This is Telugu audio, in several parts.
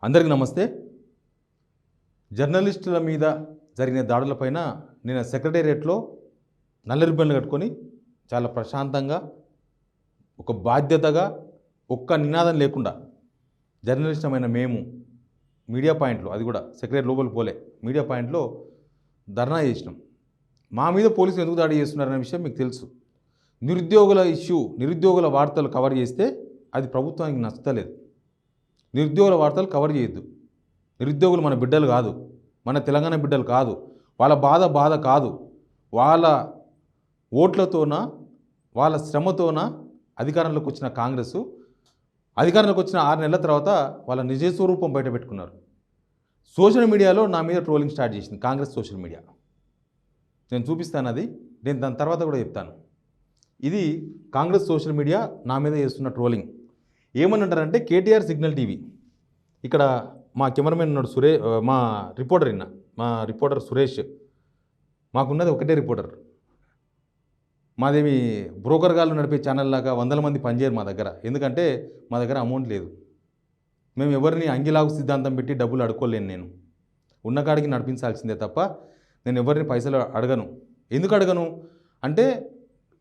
అందరికీ నమస్తే. జర్నలిస్టుల మీద జరిగిన దాడులపైన నేను సెక్రటేరియట్లో నల్ల రిబ్బన్లు కట్టుకొని చాలా ప్రశాంతంగా ఒక బాధ్యతగా ఒక్క నినాదం లేకుండా జర్నలిస్టమైన మేము మీడియా పాయింట్లో, అది కూడా సెక్రటరీ లోపలికి పోలే, మీడియా పాయింట్లో ధర్నా చేసినాం. మా మీద పోలీసులు ఎందుకు దాడి చేస్తున్నారనే విషయం మీకు తెలుసు. నిరుద్యోగుల ఇష్యూ, నిరుద్యోగుల వార్తలు కవర్ చేస్తే అది ప్రభుత్వానికి నచ్చలేదు. నిరుద్యోగుల వార్తలు కవర్ చేయొద్దు. నిరుద్యోగులు మన బిడ్డలు కాదు, మన తెలంగాణ బిడ్డలు కాదు. వాళ్ళ బాధ కాదు. వాళ్ళ ఓట్లతోన, వాళ్ళ శ్రమతోన అధికారంలోకి వచ్చిన కాంగ్రెస్ అధికారంలోకి వచ్చిన 6 నెలల తర్వాత వాళ్ళ నిజ స్వరూపం బయట పెట్టుకున్నారు. సోషల్ మీడియాలో నా మీద ట్రోలింగ్ స్టార్ట్ చేసింది కాంగ్రెస్ సోషల్ మీడియా. నేను చూపిస్తాను, అది నేను దాని తర్వాత కూడా చెప్తాను. ఇది కాంగ్రెస్ సోషల్ మీడియా నా మీద చేస్తున్న ట్రోలింగ్. ఏమని అంటారంటే, కేటీఆర్ సిగ్నల్ టీవీ, ఇక్కడ మా కెమెరామెన్ ఉన్నాడు మా రిపోర్టర్ సురేష్, మాకున్నది ఒకటే రిపోర్టర్. మాదేమి బ్రోకర్ గాళ్ళు నడిపే ఛానల్ లాగా 100 మంది పనిచేయరు మా దగ్గర. ఎందుకంటే మా దగ్గర అమౌంట్ లేదు. మేము ఎవరిని అంగిలాగు సిద్ధాంతం పెట్టి డబ్బులు అడుక్కోలేను. నేను ఉన్న కాడికి నడిపించాల్సిందే తప్ప నేను ఎవరిని పైసలు అడగను. ఎందుకు అడగను అంటే,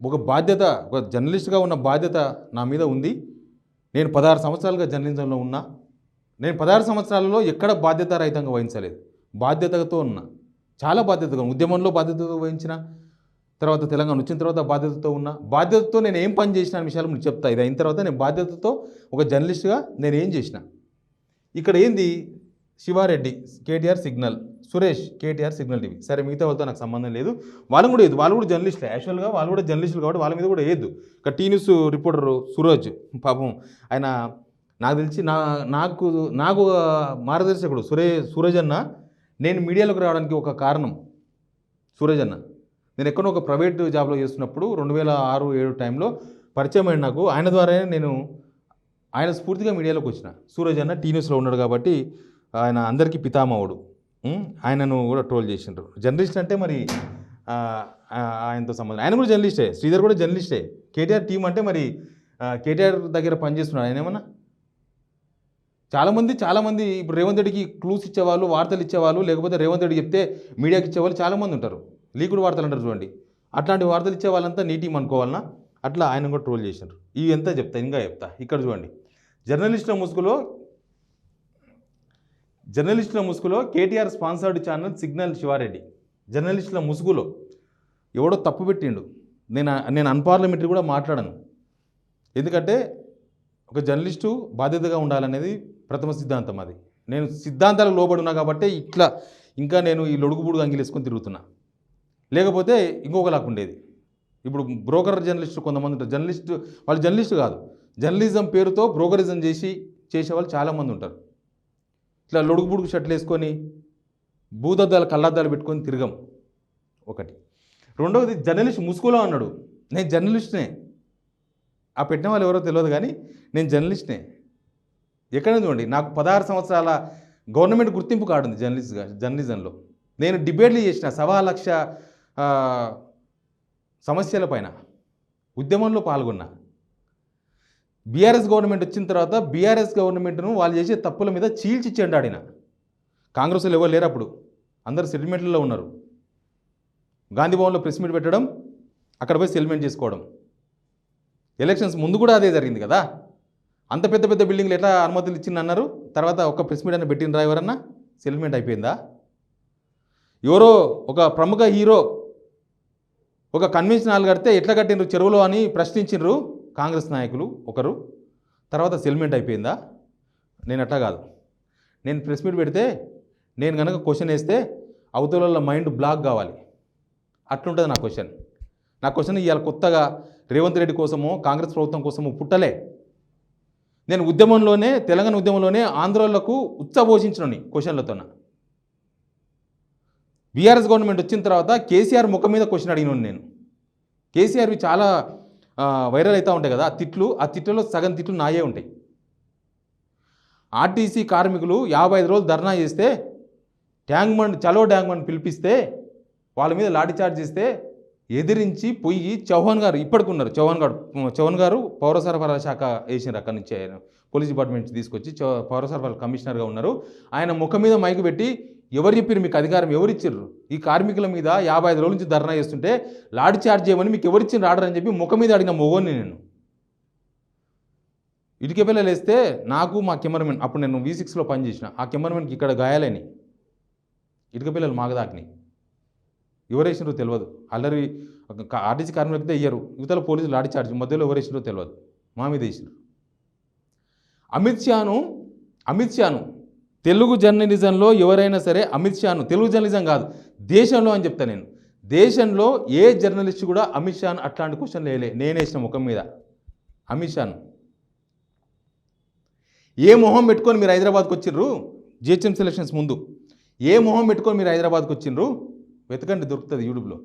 ఒక బాధ్యత, ఒక జర్నలిస్ట్గా ఉన్న బాధ్యత నా మీద ఉంది. నేను 16 సంవత్సరాలుగా జర్నలిజంలో ఉన్నా. నేను 16 సంవత్సరాలలో ఎక్కడ బాధ్యతారహితంగా వహించలేదు. బాధ్యతతో ఉన్నా, చాలా బాధ్యతగా. ఉద్యమంలో బాధ్యతతో వహించిన, తర్వాత తెలంగాణ వచ్చిన తర్వాత బాధ్యతతో ఉన్నా. బాధ్యతతో నేను ఏం పని చేసిన అనే విషయాలు మీకు చెప్తా. ఇది అయిన తర్వాత నేను బాధ్యతతో ఒక జర్నలిస్ట్గా నేను ఏం చేసిన. ఇక్కడ ఏంది, Sivareddy KTR signal, Suresh KTR signal TV. సరే, మిగతా వాళ్ళతో నాకు సంబంధం లేదు. వాళ్ళు కూడా వేయద్దు, వాళ్ళు కూడా జర్నలిస్టులు. యాక్చువల్గా వాళ్ళు కూడా జర్నలిస్టులు కాబట్టి వాళ్ళ మీద కూడా వేయద్దు. ఇక్కడ టీ న్యూస్ రిపోర్టర్ సురోజ్, పాపం ఆయన నాకు తెలిసి నాకు మార్గదర్శకుడు సూరజ్ అన్న. నేను మీడియాలోకి రావడానికి ఒక కారణం సూరజ్ అన్న. నేను ఎక్కడో ఒక ప్రైవేట్ జాబ్లో చేస్తున్నప్పుడు 2006-7 టైంలో పరిచయం అయిన నాకు. ఆయన ద్వారానే నేను ఆయన స్ఫూర్తిగా మీడియాలోకి వచ్చిన. సూరజ్ అన్న టీ న్యూస్లో ఉన్నాడు కాబట్టి ఆయన అందరికీ పితామహుడు. ఆయనను కూడా ట్రోల్ చేసిండ్రు. జర్నలిస్ట్ అంటే మరి ఆయనతో సంబంధం. ఆయన కూడా జర్నలిస్టే, శ్రీధర్ కూడా జర్నలిస్టే. కేటీఆర్ టీం అంటే మరి కేటీఆర్ దగ్గర పనిచేస్తున్నాడు ఆయన ఏమన్నా. చాలామంది ఇప్పుడు రేవంత్ రెడ్డికి క్లూస్ ఇచ్చేవాళ్ళు, వార్తలు ఇచ్చేవాళ్ళు, లేకపోతే రేవంత్ రెడ్డి చెప్తే మీడియాకి ఇచ్చేవాళ్ళు చాలామంది ఉంటారు. లీకుడు వార్తలు అంటారు చూడండి, అట్లాంటి వార్తలు ఇచ్చే వాళ్ళంతా నీ టీం అనుకోవాలన్నా. అట్లా ఆయన కూడా ట్రోల్ చేసినారు. ఇవి ఎంత చెప్తా, ఇంకా చెప్తా. ఇక్కడ చూడండి, జర్నలిస్టుల ముసుగులో KTR sponsored channel signal Sivareddy. జర్నలిస్టుల ముసుగులో ఎవడో తప్పు పెట్టిండు. నేను అన్పార్లమెంటరీ కూడా మాట్లాడను. ఎందుకంటే ఒక జర్నలిస్టు బాధ్యతగా ఉండాలనేది ప్రథమ సిద్ధాంతం. అది నేను సిద్ధాంతాలకు లోబడి ఉన్నా కాబట్టి ఇంకా నేను ఈ లొడుగుబుడుగు అంగిలేసుకొని తిరుగుతున్నా. లేకపోతే ఇంకొకలాగా ఉండేది. ఇప్పుడు బ్రోకర్ జర్నలిస్టు కొంతమంది ఉంటారు. వాళ్ళు జర్నలిస్టు కాదు, జర్నలిజం పేరుతో బ్రోకరిజం చేసేవాళ్ళు చాలామంది ఉంటారు. ఇట్లా లొడుగుబుడుగు షర్ట్లు వేసుకొని భూతద్దాలు కళ్ళద్దాలు పెట్టుకొని తిరగం ఒకటి. రెండవది, జర్నలిస్ట్ ముసుగులో అన్నాడు. నేను జర్నలిస్ట్నే. ఆ పెట్టిన వాళ్ళు ఎవరో తెలియదు కానీ నేను జర్నలిస్ట్నే. ఎక్కడ చూడండి, నాకు 16 సంవత్సరాల గవర్నమెంట్ గుర్తింపు కార్డు ఉంది జర్నలిజంలో. నేను డిబేట్లు చేసిన 1,00,000 సమస్యల పైన ఉద్యమంలో పాల్గొన్నా. బీఆర్ఎస్ గవర్నమెంట్ వచ్చిన తర్వాత బీఆర్ఎస్ గవర్నమెంట్ను వాళ్ళు చేసే తప్పుల మీద చీల్చి చెండాడిన. కాంగ్రెస్లో ఎవరు లేరు అప్పుడు, అందరు సెటిల్మెంట్లలో ఉన్నారు. గాంధీ భవన్లో ప్రెస్ మీట్ పెట్టడం, అక్కడ పోయి సెటిల్మెంట్ చేసుకోవడం. ఎలక్షన్స్ ముందు కూడా అదే జరిగింది కదా. అంత పెద్ద బిల్డింగ్లు ఎట్లా అనుమతులు ఇచ్చింది అన్నారు. తర్వాత ఒక ప్రెస్ మీట్ అని పెట్టినరా ఎవరన్నా? సెటిల్మెంట్ అయిపోయిందా? ఎవరో ఒక ప్రముఖ హీరో ఒక కన్వెన్షన్ హాల్ కడితే ఎట్లా కట్టినరు చెరువులో అని ప్రశ్నించినరు కాంగ్రెస్ నాయకులు ఒకరు. తర్వాత సెటిల్మెంట్ అయిపోయిందా? నేను అట్లా కాదు. నేను ప్రెస్ మీట్ పెడితే నేను కనుక క్వశ్చన్ వేస్తే అవతల మైండ్ బ్లాక్ కావాలి. అట్లుంటుంది నా క్వశ్చన్. ఇవాళ కొత్తగా రేవంత్ రెడ్డి కోసమో కాంగ్రెస్ ప్రభుత్వం కోసమో పుట్టలే. నేను తెలంగాణ ఉద్యమంలోనే ఆంధ్రోళ్లకు ఉచ్చబోషించిన క్వశ్చన్లతో. బీఆర్ఎస్ గవర్నమెంట్ వచ్చిన తర్వాత కేసీఆర్ ముఖం మీద క్వశ్చన్ అడిగినాను నేను. కేసీఆర్వి చాలా వైరల్ అవుతూ ఉంటాయి కదా ఆ తిట్లలో సగం తిట్లు నాయే ఉంటాయి. ఆర్టీసీ కార్మికులు 55 రోజులు ధర్నా చేస్తే చలో ట్యాంక్ బండ్ పిలిపిస్తే వాళ్ళ మీద లాఠీ చార్జ్ చేస్తే ఎదిరించి పోయి చౌహాన్ గారు ఇప్పటికున్నారు. చౌహాన్ గారు పౌర సరఫరాల శాఖ వేసినారు. అక్కడి నుంచి ఆయన పోలీస్ డిపార్ట్మెంట్ నుంచి తీసుకొచ్చి పౌర సరఫరాల కమిషనర్గా ఉన్నారు. ఆయన ముఖం మీద మైకు పెట్టి ఎవరు చెప్పారు మీకు అధికారం, ఎవరిచ్చారు ఈ కార్మికుల మీద 55 రోజుల నుంచి ధర్నా చేస్తుంటే లాఠీ చార్జ్ చేయమని మీకు ఎవరిచ్చిన ఆర్డర్ అని చెప్పి ముఖం మీద అడిగిన మొగోని నేను. ఇటుక పిల్లలు వేస్తే నాకు మా కెమెరామెన్, అప్పుడు నేను V6లో పనిచేసిన ఆ కెమెరామెన్కి ఇక్కడ గాయాలని ఇటుక పిల్లలు మాగదాకినాయి. ఎవరు వేసినారో తెలియదు. అల్లరి ఆర్టీసీ కార్మికులైతే అయ్యారు, యువతల పోలీసులు లాఠీ చార్జ్, మధ్యలో ఎవరు వేసినారో తెలియదు, మా మీద వేసినారు. అమిత్ షాను తెలుగు జర్నలిజంలో ఎవరైనా సరే అమిత్ షాను, తెలుగు జర్నలిజం కాదు దేశంలో అని చెప్తా నేను, దేశంలో ఏ జర్నలిస్ట్ కూడా అమిత్ షాను అట్లాంటి క్వశ్చన్ నేనే వేసిన ముఖం మీద. అమిత్ షాను ఏ మొహం పెట్టుకొని మీరు హైదరాబాద్కి వచ్చిండ్రు, జిహెచ్ఎం సెలక్షన్స్ ముందు ఏ మొహం పెట్టుకొని మీరు హైదరాబాద్కి వచ్చిండ్రు, వెతకండి దొరుకుతుంది యూట్యూబ్లో.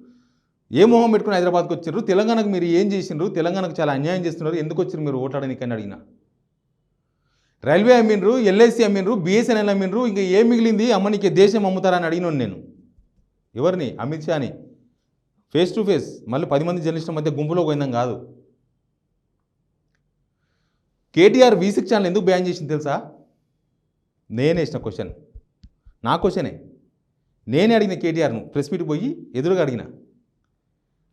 ఏ మొహం పెట్టుకుని హైదరాబాద్కి వచ్చిండ్రు, తెలంగాణకు మీరు ఏం చేసిండ్రు, తెలంగాణకు చాలా అన్యాయం చేస్తున్నారు, ఎందుకు వచ్చిండ్రు మీరు ఓట్లాడడానికి అని అడిగిన. రైల్వే అమ్మిండ్రు, ఎల్ఐసి అమ్మిండ్రు, బిఎస్ఎన్ఎల్ అమ్మిండ్రు, ఇంకా ఏం మిగిలింది అమ్మనికి దేశం అమ్ముతారని అడిగినాను నేను. ఎవరిని? అమిత్ షాని. ఫేస్ టు ఫేస్, మళ్ళీ 10 మంది జర్నలిస్టుల మధ్య గుంపులో పోయిందని కాదు. కేటీఆర్ V6 ఛానల్ ఎందుకు బ్యాన్ చేసింది తెలుసా? నేనే ఇచ్చిన క్వశ్చన్, నా క్వశ్చనే. నేనే అడిగిన కేటీఆర్ను, ప్రెస్ మీట్కి పోయి ఎదురుగా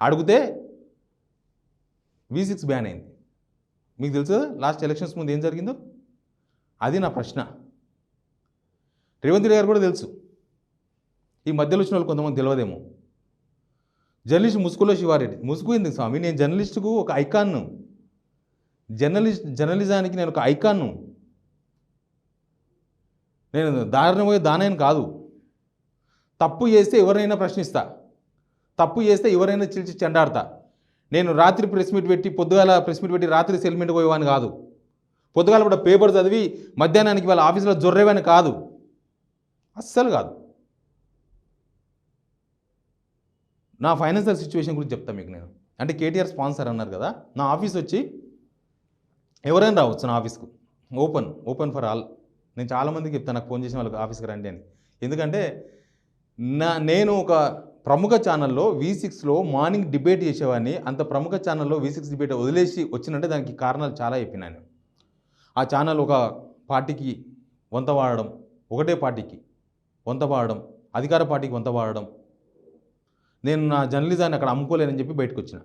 అడిగితే V6 బ్యాన్ అయింది. మీకు తెలుసు లాస్ట్ ఎలక్షన్స్ ముందు ఏం జరిగిందో? అది నా ప్రశ్న. రేవంత్ రెడ్డి గారు కూడా తెలుసు, ఈ మధ్యలో వచ్చిన వాళ్ళు కొంతమంది తెలియదేమో. జర్నలిస్ట్ ముసుగులో శివారెడ్డి. ముసుగు ఎందుకు స్వామి? నేను జర్నలిస్టుకు ఒక ఐకాన్ను, జర్నలిజానికి నేను ఒక ఐకాన్ను. నేను దారుణమయ్యే దానైనా కాదు. తప్పు చేస్తే ఎవరైనా ప్రశ్నిస్తా, తప్పు చేస్తే ఎవరైనా చిలిచి చెండాడతా. నేను రాత్రి ప్రెస్ మీట్ పెట్టి పొద్దుగాల ప్రెస్ మీట్ పెట్టి రాత్రి సెల్మెంట్ పోయేవాని కాదు. పొద్దుగాల కూడా పేపర్ చదివి మధ్యాహ్నానికి వాళ్ళ ఆఫీసులో జొర్రేవాని కాదు, అస్సలు కాదు. నా ఫైనాన్షియల్ సిచ్యువేషన్ గురించి చెప్తాను మీకు నేను. అంటే కేటీఆర్ స్పాన్సర్ అన్నారు కదా, నా ఆఫీస్ వచ్చి ఎవరైనా రావచ్చు నా ఆఫీస్కు, ఓపెన్ ఫర్ ఆల్. నేను చాలామందికి చెప్తాను నాకు ఫోన్ చేసిన వాళ్ళకి ఆఫీస్కి రండి అని. ఎందుకంటే నేను ఒక ప్రముఖ ఛానల్లో V6లో మార్నింగ్ డిబేట్ చేసేవాడిని. అంత ప్రముఖ ఛానల్లో V6 డిబేట్ వదిలేసి వచ్చినంటే దానికి కారణాలు చాలా చెప్పినాను. ఆ ఛానల్ ఒక పార్టీకి వంత వాడడం, ఒకటే పార్టీకి వంత వాడడం, అధికార పార్టీకి వంత వాడడం. నేను నా జర్నలిజాన్ని అక్కడ అమ్ముకోలేనని చెప్పి బయటకు వచ్చిన.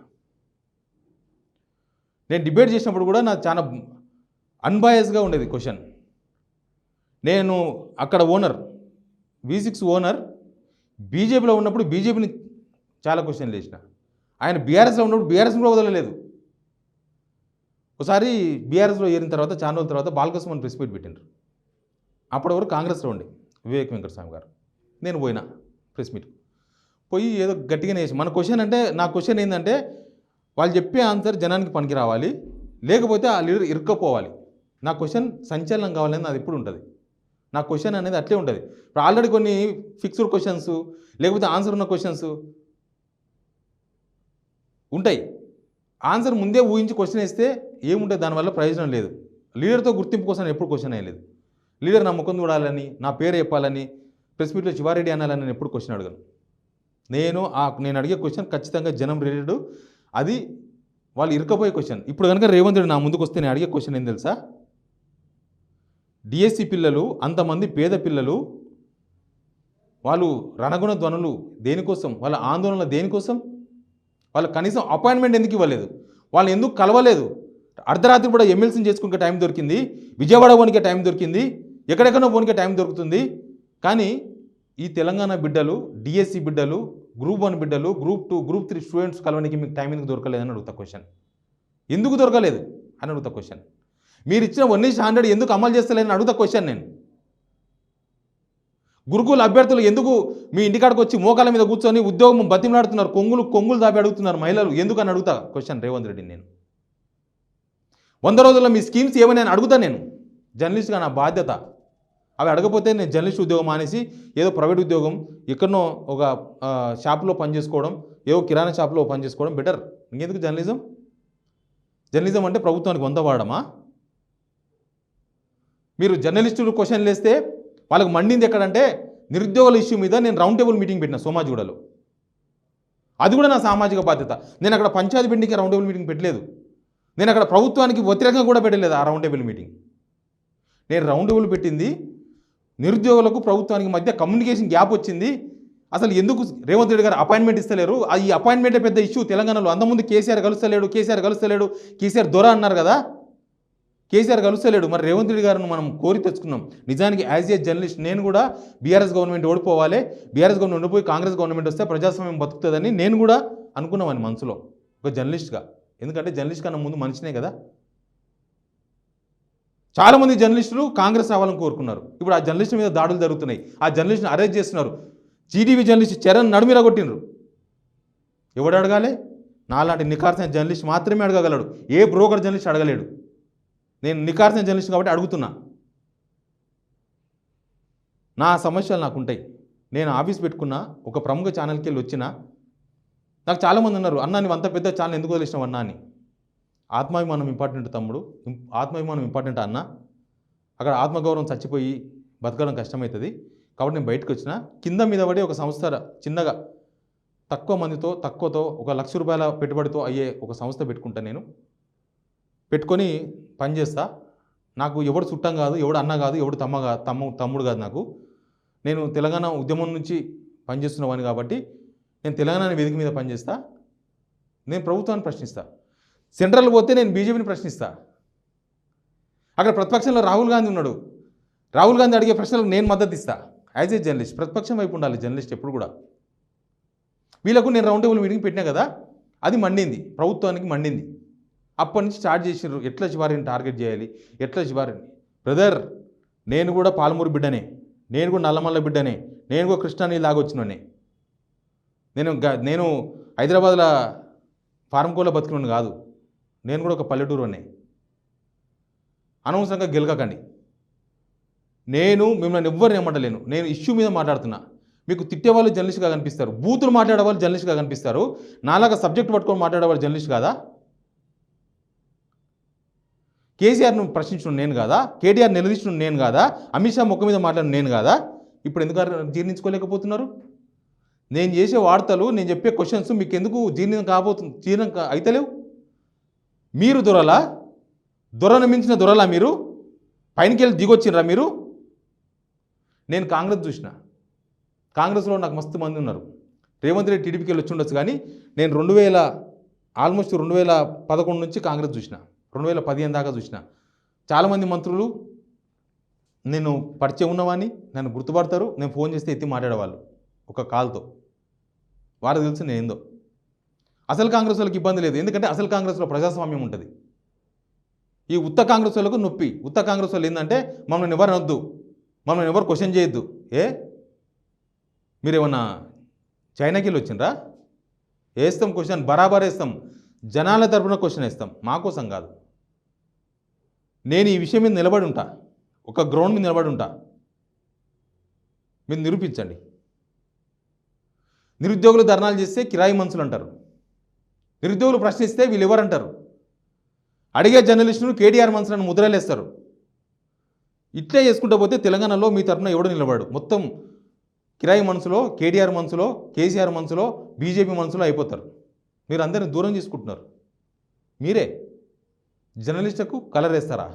నేను డిబేట్ చేసినప్పుడు కూడా నాకు చాలా అన్బయాస్గా ఉండేది క్వశ్చన్. నేను అక్కడ V6 ఓనర్ బీజేపీలో ఉన్నప్పుడు బీజేపీని చాలా క్వశ్చన్లు వేసిన. ఆయన బీఆర్ఎస్లో ఉన్నప్పుడు బీఆర్ఎస్ని కూడా వదలలేదు. ఒకసారి బీఆర్ఎస్లో ఏరిన తర్వాత చాలా రోజుల తర్వాత బాలకృష్ణ ప్రెస్ మీట్ పెట్టినారు. అప్పటి వరకు కాంగ్రెస్లో ఉండే వివేక్ వెంకటస్వామి గారు. నేను పోయినా ప్రెస్ మీట్ పోయి ఏదో గట్టిగానే వేసి, మన క్వశ్చన్ అంటే నా క్వశ్చన్ ఏంటంటే వాళ్ళు చెప్పే ఆన్సర్ జనానికి పనికి రావాలి, లేకపోతే ఆ లీడర్ ఇరుక్కపోవాలి. నా క్వశ్చన్ సంచలనం కావాలని అది ఎప్పుడు ఉంటుంది. నా క్వశ్చన్ అనేది అట్లే ఉంటుంది. ఇప్పుడు ఆల్రెడీ కొన్ని ఫిక్స్డ్ క్వశ్చన్స్ లేకపోతే ఆన్సర్ ఉన్న క్వశ్చన్స్ ఉంటాయి. ఆన్సర్ ముందే ఊహించి క్వశ్చన్ వేస్తే ఏముంటుంది, దానివల్ల ప్రయోజనం లేదు. లీడర్తో గుర్తింపు కోసం ఎప్పుడు క్వశ్చన్ వేయలేదు. లీడర్ నా ముఖం చూడాలని, నా పేరు చెప్పాలని, ప్రెస్ మీట్లో శివారెడ్డి అనాలని నేను ఎప్పుడు క్వశ్చన్ అడగను. నేను అడిగే క్వశ్చన్ ఖచ్చితంగా జనం రిలేటెడ్, అది వాళ్ళు ఇరుకపోయే క్వశ్చన్. ఇప్పుడు కనుక రేవంత్ రెడ్డి నా ముందుకు వస్తే నేను అడిగే క్వశ్చన్ ఏం తెలుసా? డిఎస్సి పిల్లలు, అంతమంది పేద పిల్లలు, వాళ్ళు రణగుణ ధ్వనులు దేనికోసం, వాళ్ళ ఆందోళన దేనికోసం, వాళ్ళు కనీసం అపాయింట్మెంట్ ఎందుకు ఇవ్వలేదు, వాళ్ళు ఎందుకు కలవలేదు? అర్ధరాత్రి కూడా ఎమ్మెల్సీని చేసుకునే టైం దొరికింది, విజయవాడ పోనికే టైం దొరికింది, ఎక్కడెక్కడో పోనికే టైం దొరుకుతుంది. కానీ ఈ తెలంగాణ బిడ్డలు, డిఎస్సి బిడ్డలు, గ్రూప్ 1 బిడ్డలు, గ్రూప్ 2, గ్రూప్ 3 స్టూడెంట్స్ కలవడానికి మీకు టైం ఎందుకు దొరకలేదని అడుగుతా క్వశ్చన్. ఎందుకు దొరకలేదు అని అడుగుతా క్వశ్చన్. మీరు ఇచ్చిన 1:100 ఎందుకు అమలు చేస్తలేదని అడుగుతా క్వశ్చన్ నేను. గురుకుల అభ్యర్థులు ఎందుకు మీ ఇంటికాడికి వచ్చి మోకాల మీద కూర్చొని ఉద్యోగం బతిమలాడుతున్నారు, కొంగులు దాపి అడుగుతున్నారు మహిళలు, ఎందుకు అని అడుగుతా క్వశ్చన్ రేవంత్ రెడ్డి. నేను 100 రోజుల్లో మీ స్కీమ్స్ ఏమని అడుగుతా. నేను జర్నలిస్ట్గా నా బాధ్యత. అవి అడగపోతే నేను జర్నలిస్ట్ ఉద్యోగం మానేసి ఏదో ప్రైవేట్ ఉద్యోగం ఎక్కడనో ఒక షాప్లో పనిచేసుకోవడం, ఏదో కిరాణా షాప్లో పనిచేసుకోవడం బెటర్. ఇంకెందుకు జర్నలిజం? జర్నలిజం అంటే ప్రభుత్వానికి వంత వాడమా? మీరు జర్నలిస్టులు క్వశ్చన్లు వేస్తే వాళ్ళకి మండింది ఎక్కడంటే నిరుద్యోగుల ఇష్యూ మీద నేను రౌండ్ టేబుల్ మీటింగ్ పెట్టిన సోమాజిగూడలో. అది కూడా నా సామాజిక బాధ్యత. నేను అక్కడ పంచాయతీ బిల్డింగ్కి రౌండ్ టేబుల్ మీటింగ్ పెట్టలేదు. నేను అక్కడ ప్రభుత్వానికి వ్యతిరేకంగా కూడా పెట్టలేదు ఆ రౌండ్ టేబుల్ మీటింగ్. నేను రౌండ్ టేబుల్ పెట్టింది నిరుద్యోగులకు ప్రభుత్వానికి మధ్య కమ్యూనికేషన్ గ్యాప్ వచ్చింది. అసలు ఎందుకు రేవంత్ రెడ్డి గారు అపాయింట్మెంట్ ఇస్తలేరు? ఈ అపాయింట్మెంటే పెద్ద ఇష్యూ తెలంగాణలో. అంతకుముందు కేసీఆర్ కలుస్తలేడు, కేసీఆర్ దొర అన్నారు కదా, కేసీఆర్ కలుస్తలేడు. మరి రేవంత్ రెడ్డి గారిని మనం కోరి తెచ్చుకున్నాం. నిజానికి యాజ్ ఏ జర్నలిస్ట్ నేను కూడా బీఆర్ఎస్ గవర్నమెంట్ ఓడిపోవాలి, బీఆర్ఎస్ గవర్నమెంట్ ఓడిపోయి కాంగ్రెస్ గవర్నమెంట్ వస్తే ప్రజాస్వామ్యం బతుకుతుందని నేను కూడా అనుకున్నామని మనసులో ఒక జర్నలిస్ట్గా. ఎందుకంటే జర్నలిస్ట్ కన్నా ముందు మనిషినే కదా. చాలామంది జర్నలిస్టులు కాంగ్రెస్ రావాలని కోరుకున్నారు. ఇప్పుడు ఆ జర్నలిస్టు మీద దాడులు జరుగుతున్నాయి, ఆ జర్నలిస్ట్ని అరెస్ట్ చేస్తున్నారు. జీటీవీ జర్నలిస్ట్ చరణ్ నడుమిరా కొట్టినరు. ఎవడు అడగాలి? నాలాంటి నిఖార్సైన జర్నలిస్ట్ మాత్రమే అడగగలడు. ఏ బ్రోకర్ జర్నలిస్ట్ అడగలేడు. నేను నిఖార్సైన జర్నలిస్ట్ కాబట్టి అడుగుతున్నా. నా సమస్యలు నాకు ఉంటాయి. నేను ఆఫీస్ పెట్టుకున్నా, ఒక ప్రముఖ ఛానల్కి వెళ్ళి వచ్చినా నాకు చాలామంది ఉన్నారు, అన్నా నువ్వు అంత పెద్ద ఛానల్ ఎందుకు వదిలేసినావు అన్నా అని. ఆత్మాభిమానం ఇంపార్టెంట్ తమ్ముడు, ఆత్మాభిమానం ఇంపార్టెంట్ అన్న. అక్కడ ఆత్మగౌరవం చచ్చిపోయి బతకడం కష్టమవుతుంది కాబట్టి నేను బయటకు వచ్చిన. కింద మీద పడి ఒక సంస్థ చిన్నగా తక్కువ మందితో తక్కువతో ₹1,00,000 పెట్టుబడితో అయ్యే ఒక సంస్థ పెట్టుకుంటా. నేను పెట్టుకొని పనిచేస్తా. నాకు ఎవడు చుట్టం కాదు, ఎవడు అన్న కాదు, ఎవడు తమ్ముడు కాదు. నాకు నేను తెలంగాణ ఉద్యమం నుంచి పనిచేస్తున్నవాడిని కాబట్టి నేను తెలంగాణ వేదిక మీద పనిచేస్తా. నేను ప్రభుత్వాన్ని ప్రశ్నిస్తా. సెంట్రల్ పోతే నేను బీజేపీని ప్రశ్నిస్తా. అక్కడ ప్రతిపక్షంలో రాహుల్ గాంధీ ఉన్నాడు. రాహుల్ గాంధీ అడిగే ప్రశ్నలకు నేను మద్దతు ఇస్తా. యాజ్ ఏ జర్నలిస్ట్ ప్రతిపక్షం వైపు ఉండాలి జర్నలిస్ట్ ఎప్పుడు కూడా. వీళ్ళకు నేను రౌండ్ టేబుల్ మీటింగ్ పెట్టినా కదా, అది మండింది, ప్రభుత్వానికి మండింది. అప్పటి నుంచి స్టార్ట్ చేసినారు ఎట్లా శివారిని టార్గెట్ చేయాలి, ఎట్లా శివారిని. బ్రదర్, నేను కూడా పాలమూరు బిడ్డనే, నేను కూడా నల్లమల్ల బిడ్డనే, నేను కూడా కృష్ణానీళ్ళు లాగొచ్చినోనే. నేను హైదరాబాద్లో ఫార్మకోలో బతికినోని కాదు. నేను కూడా ఒక పల్లెటూరునే. అనవసరంగా గెలకకండి. నేను మిమ్మల్ని ఎవ్వరిని ఏమంటలేను. నేను ఇష్యూ మీద మాట్లాడుతున్నా. మీకు తిట్టేవాళ్ళు జర్నలిస్ట్గా కనిపిస్తారు, బూతులు మాట్లాడేవాళ్ళు జర్నలిస్ట్గా కనిపిస్తారు. నాలాగా సబ్జెక్ట్ పట్టుకొని మాట్లాడేవాళ్ళు జర్నలిస్ట్ కాదా? కేసీఆర్ను ప్రశ్నించడం నేను కాదా? కేటీఆర్ నిలదీసిన నేను కాదా? అమిత్ షా ముఖం మీద మాట్లాడిన నేను కాదా? ఇప్పుడు ఎందుకు జీర్ణించుకోలేకపోతున్నారు? నేను చేసే వార్తలు, నేను చెప్పే క్వశ్చన్స్ మీకు ఎందుకు జీర్ణం అయితలేవు? మీరు దొరను మించిన దొరలా మీరు? పైనకి వెళ్ళి దిగొచ్చినరా మీరు? నేను కాంగ్రెస్ చూసిన, కాంగ్రెస్లో నాకు మస్తు మంది ఉన్నారు. రేవంత్ రెడ్డి టీడీపీకి వెళ్ళి వచ్చి ఉండొచ్చు, కానీ నేను 2011 నుంచి కాంగ్రెస్ చూసిన, 2015 దాకా చూసిన. చాలామంది మంత్రులు నేను పరిచయం ఉన్నవాడిని, నన్ను గుర్తుపడతారు. నేను ఫోన్ చేస్తే ఎత్తి మాట్లాడేవాళ్ళు ఒక కాల్తో. వారికి తెలిసి నేను ఏందో. అసలు కాంగ్రెస్ వాళ్ళకి ఇబ్బంది లేదు, ఎందుకంటే అసలు కాంగ్రెస్లో ప్రజాస్వామ్యం ఉంటుంది. ఈ ఉత్త కాంగ్రెస్ వాళ్ళకు నొప్పి. ఉత్త కాంగ్రెస్ వాళ్ళు ఏంటంటే మమ్మల్ని ఎవరు అనొద్దు, మమ్మల్ని ఎవరు క్వశ్చన్ చేయొద్దు. మీరేమన్నా చైనాకి వెళ్ళి వచ్చిండ్రా? వేస్తాం క్వశ్చన్, బరాబర్ వేస్తాం. జనాల తరపున క్వశ్చన్ వేస్తాం, మా కోసం కాదు. నేను ఈ విషయం మీద నిలబడి ఉంటా, ఒక గ్రౌండ్ మీద నిలబడి ఉంటా. మీరు నిరూపించండి. నిరుద్యోగులు ధర్నాలు చేస్తే కిరాయి మనుషులు అంటారు, నిరుద్యోగులు ప్రశ్నిస్తే వీళ్ళు ఎవరంటారు. అడిగే జర్నలిస్టును కేటీఆర్ మనుషులను ముద్రలేస్తారు. ఇట్లే చేసుకుంటూ పోతే తెలంగాణలో మీ తరఫున ఎవడు నిలబడు. మొత్తం కిరాయి మనసులో, కేటీఆర్ మనసులో, కేసీఆర్ మనసులో, బీజేపీ మనసులో అయిపోతారు. మీరు అందరిని దూరం చేసుకుంటున్నారు. మీరే జర్నలిస్టులకు కలర్ వేస్తారా?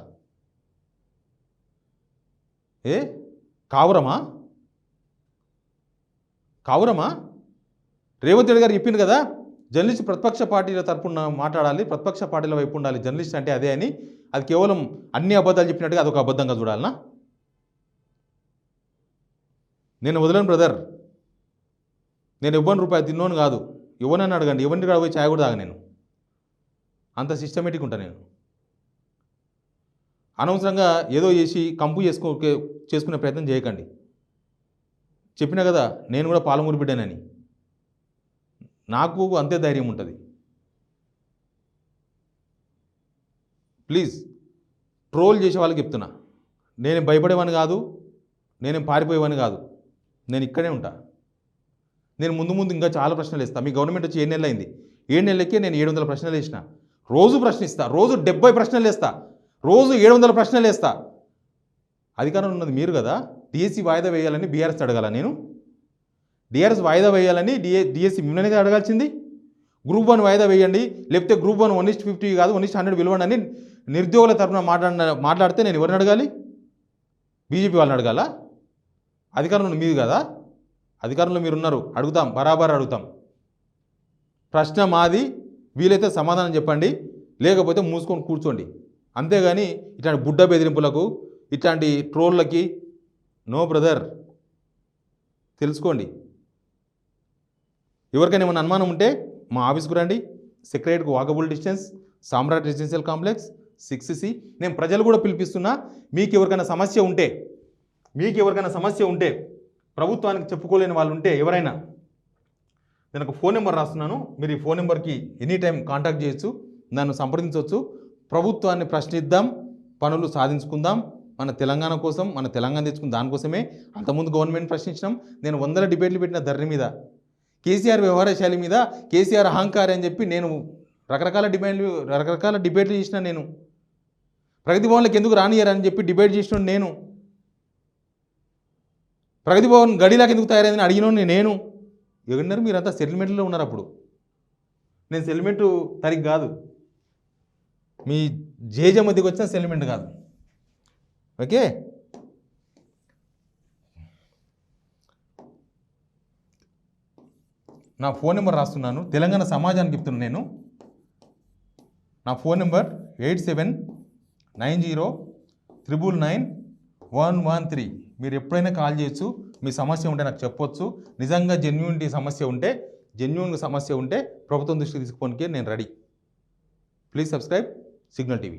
కావురమా? రేవంత్ రెడ్డి గారు చెప్పింది కదా, జర్నలిస్ట్ ప్రతిపక్ష పార్టీల తరపున మాట్లాడాలి, ప్రతిపక్ష పార్టీల వైపు ఉండాలి జర్నలిస్ట్ అంటే అదే అని. అది కేవలం అన్ని అబద్ధాలు చెప్పినట్టుగా అదొక అబద్ధంగా చూడాలనా? నేను వదలను బ్రదర్. నేను ఇవ్వని రూపాయి తిన్నోను కాదు. ఎవరినని అడగండి, ఎవరిని కూడా పోయి ఛాయ్ కూడా తాగ. నేను అంత సిస్టమేటిక్ ఉంటాను. నేను అనవసరంగా ఏదో చేసి కంపు చేసుకునే ప్రయత్నం చేయకండి. చెప్పినా కదా నేను కూడా పాలమూరు బిడ్డనని. నాకు అంతే ధైర్యం ఉంటుంది. ప్లీజ్, ట్రోల్ చేసే వాళ్ళకి చెప్తున్నా, నేను భయపడేవాని కాదు, నేనేం పారిపోయేవాని కాదు. నేను ఇక్కడే ఉంటా. నేను ముందు ఇంకా చాలా ప్రశ్నలు వేస్తాను. మీ గవర్నమెంట్ వచ్చి 7 నెలలు అయింది. 7 నెలలకే నేను 700 ప్రశ్నలు వేసిన. రోజు ప్రశ్నిస్తా, రోజు 70 ప్రశ్నలు వేస్తా, రోజు 700 ప్రశ్నలు వేస్తా. అధికారం ఉన్నది మీరు కదా. డిఎస్సి వాయిదా వేయాలని బీఆర్ఎస్ అడగాల నేను? డిఆర్ఎస్ వాయిదా వేయాలని డిఎస్సి మిమ్మల్ని అడగాల్సింది. గ్రూప్ 1 వాయిదా వేయండి, లేకపోతే గ్రూప్ 1 1:50 కాదు 1:100 పిలవండి అని నిరుద్యోగుల తరఫున మాట్లాడితే నేను ఎవరిని అడగాలి? బీజేపీ వాళ్ళని అడగాల? అధికారంలో మీది కదా, అధికారంలో మీరు ఉన్నారు, అడుగుతాం, బరాబర్ అడుగుతాం. ప్రశ్న మాది, వీలైతే సమాధానం చెప్పండి, లేకపోతే మూసుకొని కూర్చోండి. అంతేగాని ఇట్లాంటి బుడ్డ బెదిరింపులకు, ఇట్లాంటి ట్రోళ్ళకి నో బ్రదర్. తెలుసుకోండి. ఎవరికైనా ఏమైనా అనుమానం ఉంటే మా ఆఫీస్కు రండి. సెక్రటరీకి వాకబుల్ డిస్టెన్స్, సామ్రాట్ రెసిడెన్షియల్ కాంప్లెక్స్ 6C. నేను ప్రజలు కూడా పిలిపిస్తున్నా. మీకు ఎవరికైనా సమస్య ఉంటే ప్రభుత్వానికి చెప్పుకోలేని వాళ్ళు ఉంటే ఎవరైనా, నేను ఒక ఫోన్ నెంబర్ రాస్తున్నాను, మీరు ఈ ఫోన్ నెంబర్కి ఎనీ టైం కాంటాక్ట్ చేయొచ్చు, నన్ను సంప్రదించవచ్చు. ప్రభుత్వాన్ని ప్రశ్నిద్దాం, పనులు సాధించుకుందాం. మన తెలంగాణ కోసం, మన తెలంగాణ తెచ్చుకున్న దానికోసమే. అంతకుముందు గవర్నమెంట్ ప్రశ్నించినాం. నేను 100 డిబేట్లు పెట్టిన ధరణి మీద, కేసీఆర్ వ్యవహార శైలి మీద, కేసీఆర్ అహంకారం అని చెప్పి నేను రకరకాల డిబేట్లు చేసిన. నేను ప్రగతి భవన్లకు ఎందుకు రానియరని చెప్పి డిబేట్ చేసిన. నేను ప్రగతి భవన్ గడిలాగా ఎందుకు తయారైందని అడిగిన నేను. ఎవరున్నారు? మీరంతా సెటిల్మెంట్లో ఉన్నారు. అప్పుడు నేను సెటిల్మెంట్ తరిగి కాదు, మీ జేజ మధ్యకి వచ్చిన సెటిల్మెంట్ కాదు. ఓకే, నా ఫోన్ నెంబర్ రాస్తున్నాను, తెలంగాణ సమాజానికి చెప్తున్నాను నేను. నా ఫోన్ నెంబర్ 8790999113. మీరు ఎప్పుడైనా కాల్ చేయొచ్చు. మీ సమస్య ఉంటే నాకు చెప్పొచ్చు. నిజంగా జెన్యూన్ సమస్య ఉంటే ప్రభుత్వం దృష్టికి తీసుకోవడానికి నేను ready. Please subscribe signal TV.